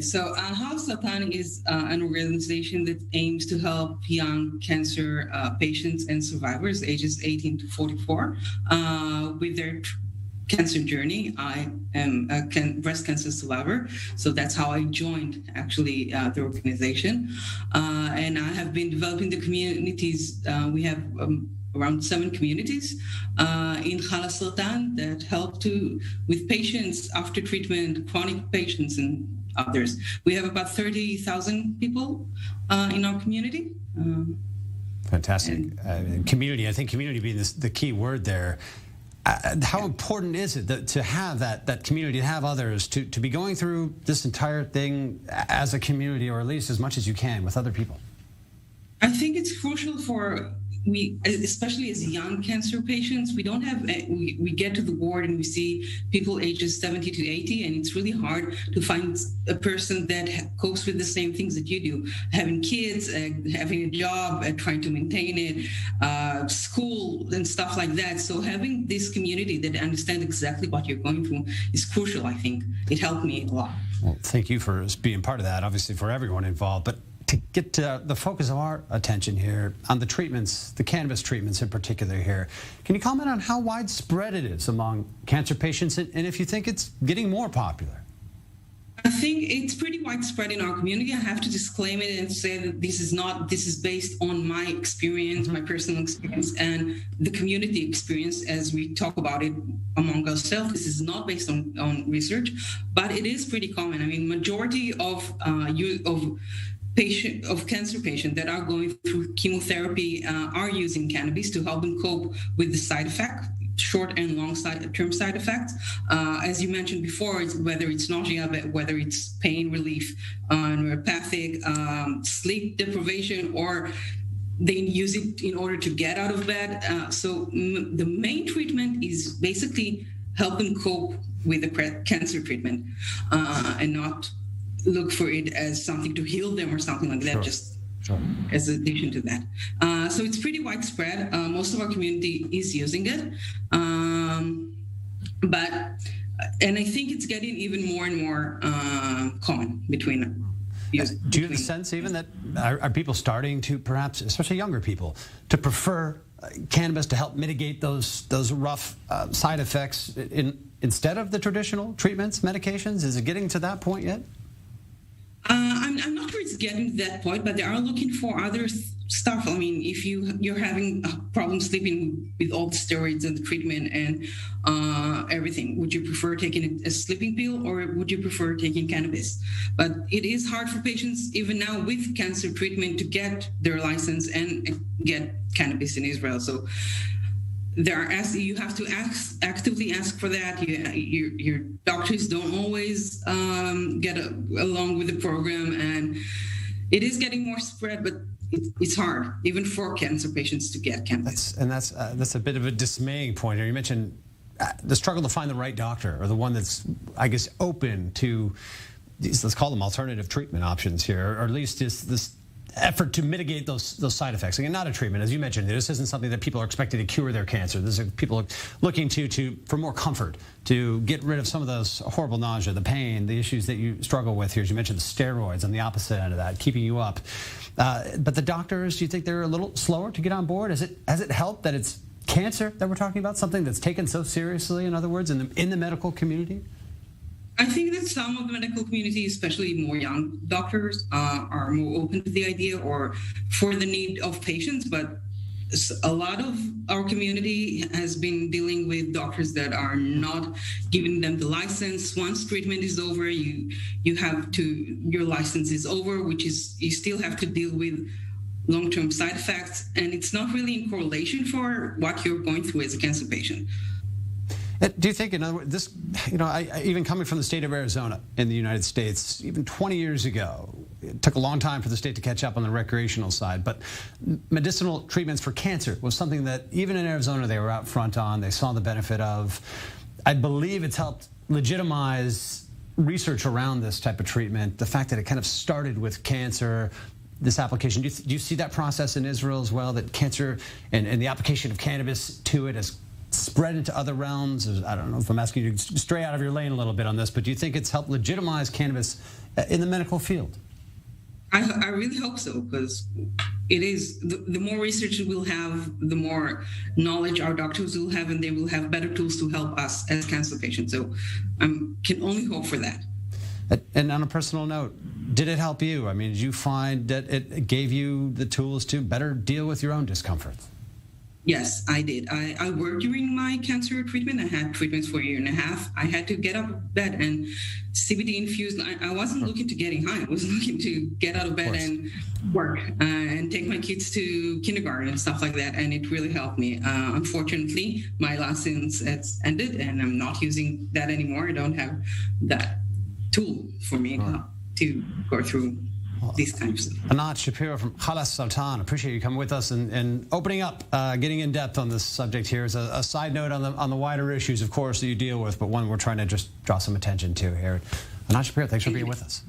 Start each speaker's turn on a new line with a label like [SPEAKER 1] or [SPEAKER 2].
[SPEAKER 1] So, Halas is an organization that aims to help young cancer patients and survivors ages 18 to 44 with their cancer journey. I am a breast cancer survivor, so that's how I joined actually the organization. And I have been developing the communities. We have around 7 communities in Halas that help with patients after treatment, chronic patients and others. We have about 30,000 people in our community.
[SPEAKER 2] Fantastic. Community, I think community being the key word there. How important is it to have that community, to have others, to be going through this entire thing as a community, or at least as much as you can with other people?
[SPEAKER 1] I think it's crucial for especially as young cancer patients. We don't have, we get to the ward and we see people ages 70 to 80, and it's really hard to find a person that copes with the same things that you do, having kids, having a job, trying to maintain it, school and stuff like that. So having this community that understands exactly what you're going through is crucial, I think. It helped me a lot.
[SPEAKER 2] Well, thank you for being part of that, obviously for everyone involved. But to get to the focus of our attention here on the treatments, the cannabis treatments in particular here, can you comment on how widespread it is among cancer patients, and if you think it's getting more popular?
[SPEAKER 1] I think it's pretty widespread in our community. I have to disclaim it and say that this is based on my experience, my personal experience, and the community experience as we talk about it among ourselves. This is not based on research, but it is pretty common. I mean, majority of cancer patients that are going through chemotherapy are using cannabis to help them cope with the side effect, short and long term side effects. As you mentioned before, whether it's nausea, whether it's pain relief, neuropathic, sleep deprivation, or they use it in order to get out of bed. So the main treatment is basically help them cope with the cancer treatment and not look for it as something to heal them or something like that,
[SPEAKER 2] Sure.
[SPEAKER 1] as an addition to that. So it's pretty widespread. Most of our community is using it. And I think it's getting even more and more common between use.
[SPEAKER 2] Do you have the sense even that are people starting to, perhaps, especially younger people, to prefer cannabis to help mitigate those rough side effects instead of the traditional treatments, medications? Is it getting to that point yet?
[SPEAKER 1] I'm not sure it's getting to that point, but they are looking for other stuff. I mean, if you're having a problem sleeping with all the steroids and the treatment and everything, would you prefer taking a sleeping pill or would you prefer taking cannabis? But it is hard for patients, even now with cancer treatment, to get their license and get cannabis in Israel. So you have to actively ask for that. Your doctors don't always get along with the program, and it is getting more spread, but it's hard, even for cancer patients, to get cannabis.
[SPEAKER 2] That's a bit of a dismaying point here. You mentioned the struggle to find the right doctor, or the one that's, I guess, open to these, let's call them alternative treatment options here, or at least this effort to mitigate those side effects. Again, not a treatment, as you mentioned. This isn't something that people are expected to cure their cancer. This is people looking for more comfort, to get rid of some of those horrible nausea, the pain, the issues that you struggle with here. As you mentioned, the steroids on the opposite end of that, keeping you up. But the doctors, do you think they're a little slower to get on board? Has it helped that it's cancer that we're talking about, something that's taken so seriously, in other words, in the medical community?
[SPEAKER 1] I think that some of the medical community, especially more young doctors, are more open to the idea or for the need of patients. But a lot of our community has been dealing with doctors that are not giving them the license. Once treatment is over, your license is over, which is you still have to deal with long-term side effects, and it's not really in correlation for what you're going through as a cancer patient.
[SPEAKER 2] Do you think, in other words, this, even coming from the state of Arizona in the United States, even 20 years ago, it took a long time for the state to catch up on the recreational side, but medicinal treatments for cancer was something that even in Arizona they were out front on, they saw the benefit of. I believe it's helped legitimize research around this type of treatment, the fact that it kind of started with cancer, this application. Do you see that process in Israel as well, that cancer and the application of cannabis to it has spread into other realms? I don't know if I'm asking you to stray out of your lane a little bit on this, but do you think it's helped legitimize cannabis in the medical field?
[SPEAKER 1] I really hope so, because it is the more research we'll have, the more knowledge our doctors will have, and they will have better tools to help us as cancer patients. So I can only hope for that.
[SPEAKER 2] And on a personal note, did it help you? I mean, did you find that it gave you the tools to better deal with your own discomfort?
[SPEAKER 1] Yes, I did. I worked during my cancer treatment. I had treatments for a year and a half. I had to get out of bed and CBD infused. I wasn't looking to getting high. I was looking to get out of bed and work and take my kids to kindergarten and stuff like that. And it really helped me. Unfortunately, my license has ended and I'm not using that anymore. I don't have that tool for me to go through these kinds of stuff.
[SPEAKER 2] Anat Shapiro from Halas, Sartan. Appreciate you coming with us and opening up, getting in depth on this subject here. As a side note on the wider issues, of course, that you deal with, but one we're trying to just draw some attention to here. Anat Shapiro, thanks for being with us.